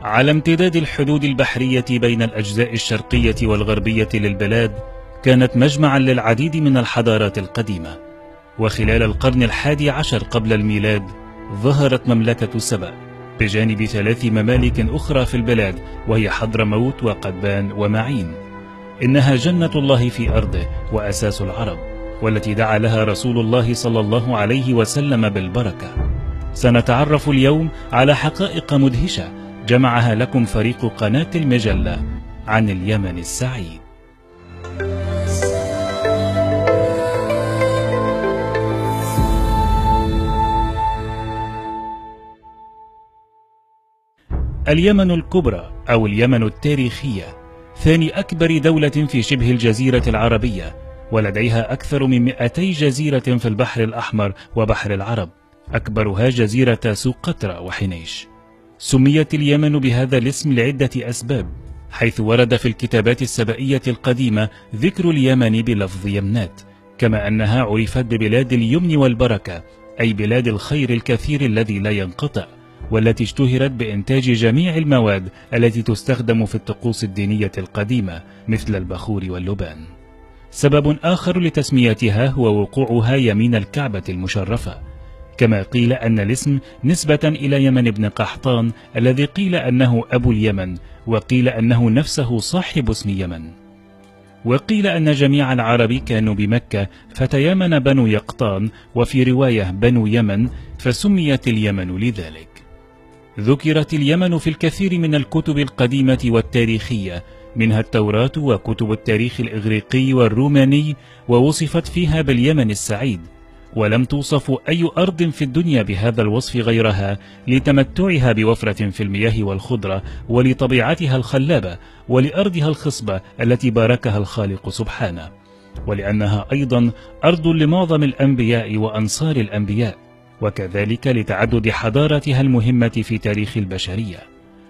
على امتداد الحدود البحرية بين الأجزاء الشرقية والغربية للبلاد، كانت مجمعا للعديد من الحضارات القديمة. وخلال القرن 11 قبل الميلاد ظهرت مملكة سبأ بجانب 3 ممالك أخرى في البلاد، وهي حضرموت وقدبان ومعين. إنها جنة الله في أرضه وأساس العرب، والتي دعا لها رسول الله صلى الله عليه وسلم بالبركة. سنتعرف اليوم على حقائق مدهشة جمعها لكم فريق قناة المجلة عن اليمن السعيد. اليمن الكبرى أو اليمن التاريخية ثاني أكبر دولة في شبه الجزيرة العربية، ولديها أكثر من 200 جزيرة في البحر الأحمر وبحر العرب، أكبرها جزيرة سقطرى وحنيش. سميت اليمن بهذا الاسم لعدة أسباب، حيث ورد في الكتابات السبئية القديمة ذكر اليمن بلفظ يمنات، كما أنها عرفت ببلاد اليمن والبركة، أي بلاد الخير الكثير الذي لا ينقطع، والتي اشتهرت بإنتاج جميع المواد التي تستخدم في الطقوس الدينية القديمة مثل البخور واللبان. سبب آخر لتسميتها هو وقوعها يمين الكعبة المشرفة، كما قيل أن الاسم نسبة إلى يمن بن قحطان الذي قيل أنه أبو اليمن، وقيل أنه نفسه صاحب اسم يمن. وقيل أن جميع العرب كانوا بمكة فتيامن بنو يقطان، وفي رواية بنو يمن، فسميت اليمن لذلك. ذكرت اليمن في الكثير من الكتب القديمة والتاريخية، منها التوراة وكتب التاريخ الإغريقي والروماني، ووصفت فيها باليمن السعيد، ولم توصف أي أرض في الدنيا بهذا الوصف غيرها، لتمتعها بوفرة في المياه والخضرة، ولطبيعتها الخلابة، ولأرضها الخصبة التي باركها الخالق سبحانه، ولأنها أيضا أرض لمعظم الأنبياء وأنصار الأنبياء، وكذلك لتعدد حضارتها المهمة في تاريخ البشرية.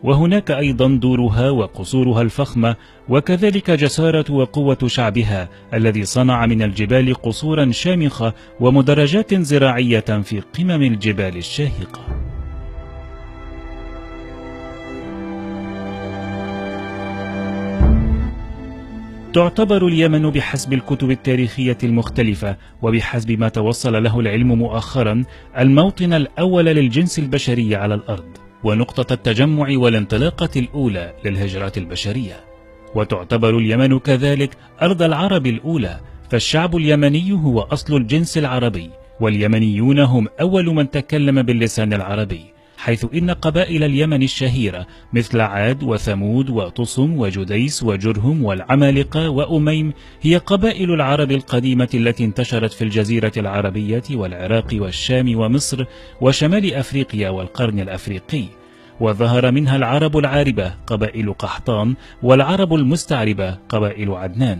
وهناك أيضا دورها وقصورها الفخمة، وكذلك جسارة وقوة شعبها الذي صنع من الجبال قصورا شامخة ومدرجات زراعية في قمم الجبال الشاهقة. تعتبر اليمن بحسب الكتب التاريخية المختلفة وبحسب ما توصل له العلم مؤخرا الموطن الأول للجنس البشري على الأرض، ونقطة التجمع والانطلاقة الأولى للهجرات البشرية. وتعتبر اليمن كذلك أرض العرب الأولى، فالشعب اليمني هو أصل الجنس العربي، واليمنيون هم أول من تكلم باللسان العربي، حيث إن قبائل اليمن الشهيرة مثل عاد وثمود وطصم وجديس وجرهم والعمالقة وأميم هي قبائل العرب القديمة التي انتشرت في الجزيرة العربية والعراق والشام ومصر وشمال أفريقيا والقرن الأفريقي. وظهر منها العرب العاربة قبائل قحطان، والعرب المستعربة قبائل عدنان.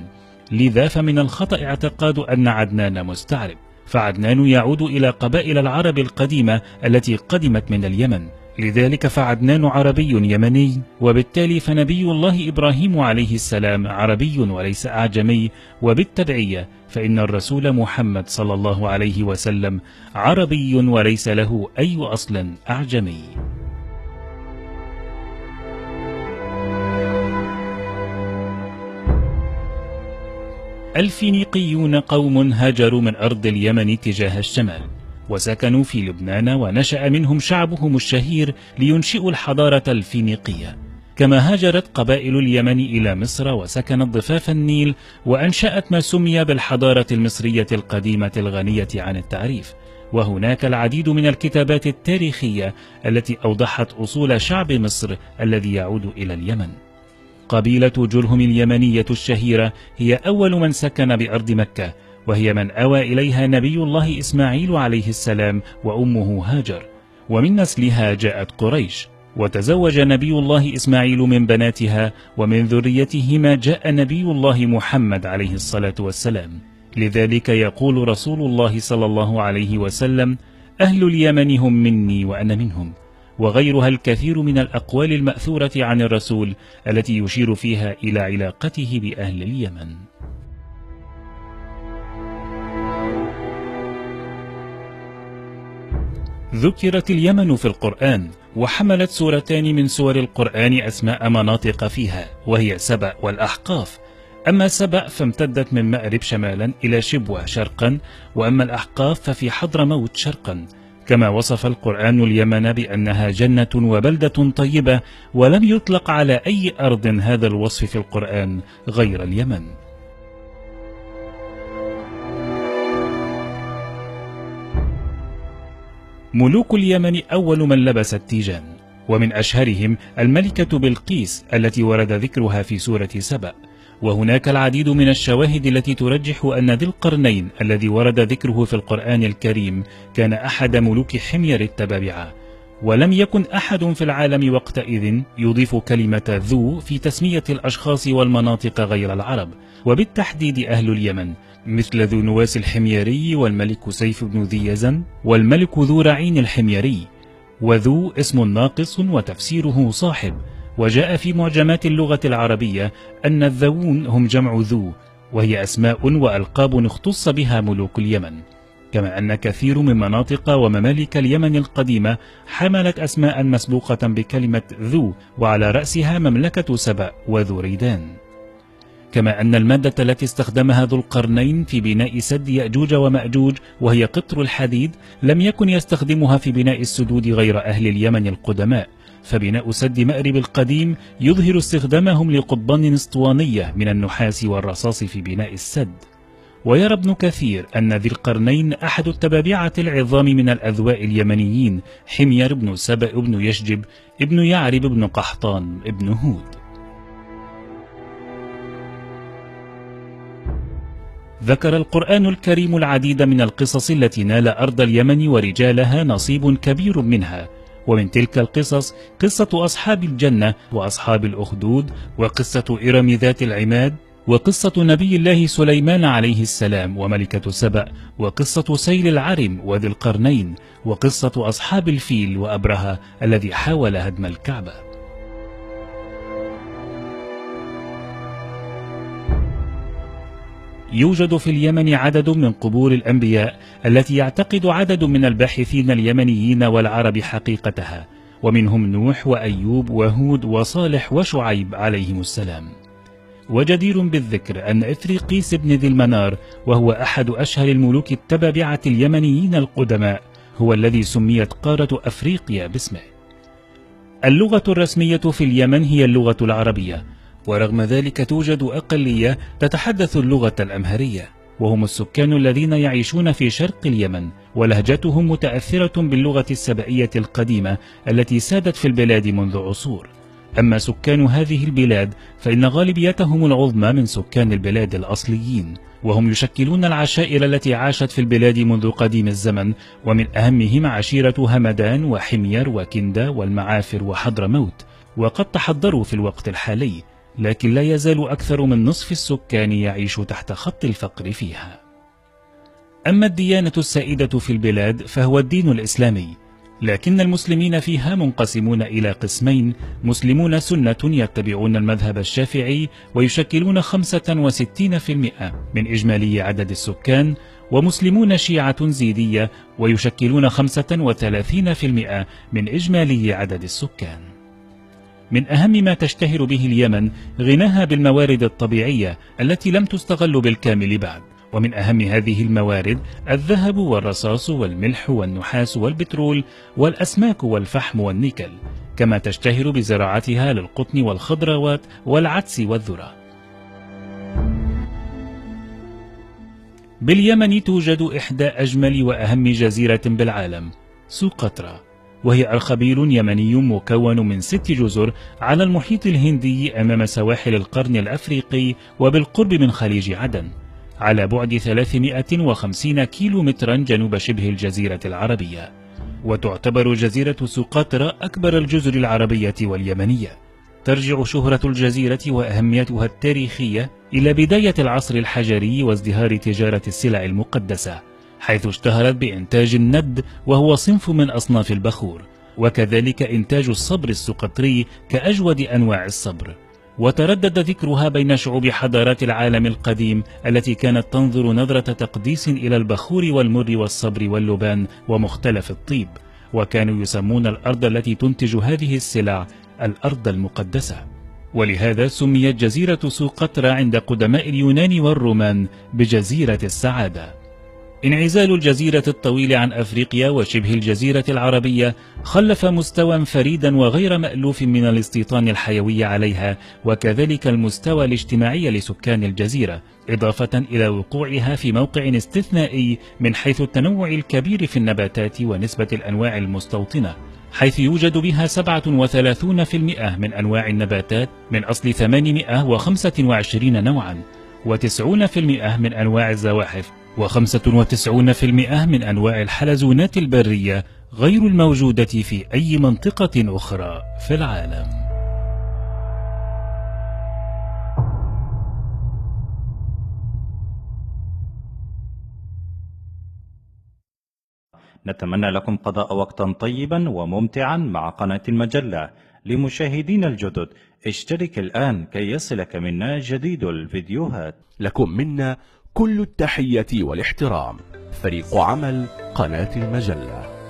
لذا فمن الخطأ اعتقاد أن عدنان مستعرب، فعدنان يعود إلى قبائل العرب القديمة التي قدمت من اليمن، لذلك فعدنان عربي يمني، وبالتالي فنبي الله إبراهيم عليه السلام عربي وليس أعجمي، وبالتبعية فإن الرسول محمد صلى الله عليه وسلم عربي وليس له أي أصل أعجمي. الفينيقيون قوم هاجروا من أرض اليمن تجاه الشمال، وسكنوا في لبنان، ونشأ منهم شعبهم الشهير لينشئوا الحضارة الفينيقية. كما هاجرت قبائل اليمن إلى مصر وسكنت ضفاف النيل، وأنشأت ما سمي بالحضارة المصرية القديمة الغنية عن التعريف. وهناك العديد من الكتابات التاريخية التي أوضحت أصول شعب مصر الذي يعود إلى اليمن. قبيلة جرهم اليمنية الشهيرة هي أول من سكن بأرض مكة، وهي من أوى إليها نبي الله إسماعيل عليه السلام وأمه هاجر، ومن نسلها جاءت قريش، وتزوج نبي الله إسماعيل من بناتها، ومن ذريتهما جاء نبي الله محمد عليه الصلاة والسلام. لذلك يقول رسول الله صلى الله عليه وسلم: أهل اليمن هم مني وأنا منهم، وغيرها الكثير من الأقوال المأثورة عن الرسول التي يشير فيها إلى علاقته بأهل اليمن. ذكرت اليمن في القرآن، وحملت سورتان من سور القرآن أسماء مناطق فيها، وهي سبأ والأحقاف. أما سبأ فامتدت من مأرب شمالا إلى شبوة شرقا، وأما الأحقاف ففي حضرموت شرقا. كما وصف القرآن اليمن بأنها جنة وبلدة طيبة، ولم يطلق على أي أرض هذا الوصف في القرآن غير اليمن. ملوك اليمن أول من لبس التيجان، ومن أشهرهم الملكة بلقيس التي ورد ذكرها في سورة سبأ. وهناك العديد من الشواهد التي ترجح أن ذي القرنين الذي ورد ذكره في القرآن الكريم كان أحد ملوك حمير التبابعة، ولم يكن أحد في العالم وقتئذ يضيف كلمة ذو في تسمية الأشخاص والمناطق غير العرب، وبالتحديد أهل اليمن، مثل ذو نواس الحميري والملك سيف بن ذي يزن والملك ذو رعين الحميري. وذو اسم ناقص وتفسيره صاحب، وجاء في معجمات اللغة العربية أن الذوون هم جمع ذو، وهي أسماء وألقاب اختص بها ملوك اليمن. كما أن كثير من مناطق وممالك اليمن القديمة حملت أسماء مسبوقة بكلمة ذو، وعلى رأسها مملكة سبأ وذو ريدان. كما أن المادة التي استخدمها ذو القرنين في بناء سد يأجوج ومأجوج وهي قطر الحديد لم يكن يستخدمها في بناء السدود غير أهل اليمن القدماء، فبناء سد مأرب القديم يظهر استخدامهم لقضبان اسطوانية من النحاس والرصاص في بناء السد. ويرى ابن كثير أن ذي القرنين أحد التبابعة العظام من الأذواء اليمنيين، حمير بن سبأ بن يشجب ابن يعرب بن قحطان ابن هود. ذكر القرآن الكريم العديد من القصص التي نال أرض اليمن ورجالها نصيب كبير منها، ومن تلك القصص قصة أصحاب الجنة وأصحاب الأخدود، وقصة إرم ذات العماد، وقصة نبي الله سليمان عليه السلام وملكة سبأ، وقصة سيل العرم وذي القرنين، وقصة أصحاب الفيل وأبرهة الذي حاول هدم الكعبة. يوجد في اليمن عدد من قبور الأنبياء التي يعتقد عدد من الباحثين اليمنيين والعرب حقيقتها، ومنهم نوح وأيوب وهود وصالح وشعيب عليهم السلام. وجدير بالذكر أن إفريقيس بن ذي المنار، وهو أحد أشهر الملوك التبابعة اليمنيين القدماء، هو الذي سميت قارة أفريقيا باسمه. اللغة الرسمية في اليمن هي اللغة العربية، ورغم ذلك توجد أقلية تتحدث اللغة الأمهرية، وهم السكان الذين يعيشون في شرق اليمن، ولهجتهم متأثرة باللغة السبئية القديمة التي سادت في البلاد منذ عصور. أما سكان هذه البلاد فإن غالبيتهم العظمى من سكان البلاد الأصليين، وهم يشكلون العشائر التي عاشت في البلاد منذ قديم الزمن، ومن أهمهم عشيرة همدان وحمير وكندا والمعافر وحضرموت، وقد تحضروا في الوقت الحالي، لكن لا يزال أكثر من نصف السكان يعيش تحت خط الفقر فيها. أما الديانة السائدة في البلاد فهو الدين الإسلامي، لكن المسلمين فيها منقسمون إلى قسمين: مسلمون سنة يتبعون المذهب الشافعي ويشكلون 65% من إجمالي عدد السكان، ومسلمون شيعة زيدية ويشكلون 35% من إجمالي عدد السكان. من أهم ما تشتهر به اليمن غناها بالموارد الطبيعية التي لم تستغل بالكامل بعد، ومن أهم هذه الموارد الذهب والرصاص والملح والنحاس والبترول والأسماك والفحم والنيكل، كما تشتهر بزراعتها للقطن والخضروات والعدس والذرة. باليمن توجد إحدى أجمل وأهم جزيرة بالعالم، سقطرى، وهي أرخبيل يمني مكون من 6 جزر على المحيط الهندي أمام سواحل القرن الأفريقي وبالقرب من خليج عدن، على بعد 350 كيلومترا جنوب شبه الجزيرة العربية. وتعتبر جزيرة سقطرى أكبر الجزر العربية واليمنية. ترجع شهرة الجزيرة وأهميتها التاريخية إلى بداية العصر الحجري وازدهار تجارة السلع المقدسة، حيث اشتهرت بإنتاج الند وهو صنف من أصناف البخور، وكذلك إنتاج الصبر السقطري كأجود أنواع الصبر. وتردد ذكرها بين شعوب حضارات العالم القديم التي كانت تنظر نظرة تقديس إلى البخور والمر والصبر واللبان ومختلف الطيب، وكانوا يسمون الأرض التي تنتج هذه السلع الأرض المقدسة. ولهذا سميت جزيرة سوقطرى عند قدماء اليونان والرومان بجزيرة السعادة. انعزال الجزيرة الطويل عن أفريقيا وشبه الجزيرة العربية خلف مستوى فريدا وغير مألوف من الاستيطان الحيوي عليها، وكذلك المستوى الاجتماعي لسكان الجزيرة، إضافة إلى وقوعها في موقع استثنائي من حيث التنوع الكبير في النباتات ونسبة الأنواع المستوطنة، حيث يوجد بها 37% من أنواع النباتات من أصل 825 نوعا، و90% من أنواع الزواحف، و95% من أنواع الحلزونات البرية غير الموجودة في أي منطقة أخرى في العالم. نتمنى لكم قضاء وقتا طيبا وممتعا مع قناة المجلة. لمشاهدين الجدد اشترك الآن كي يصلك منا جديد الفيديوهات. لكم منا كل التحية والاحترام. فريق عمل قناة المجلة.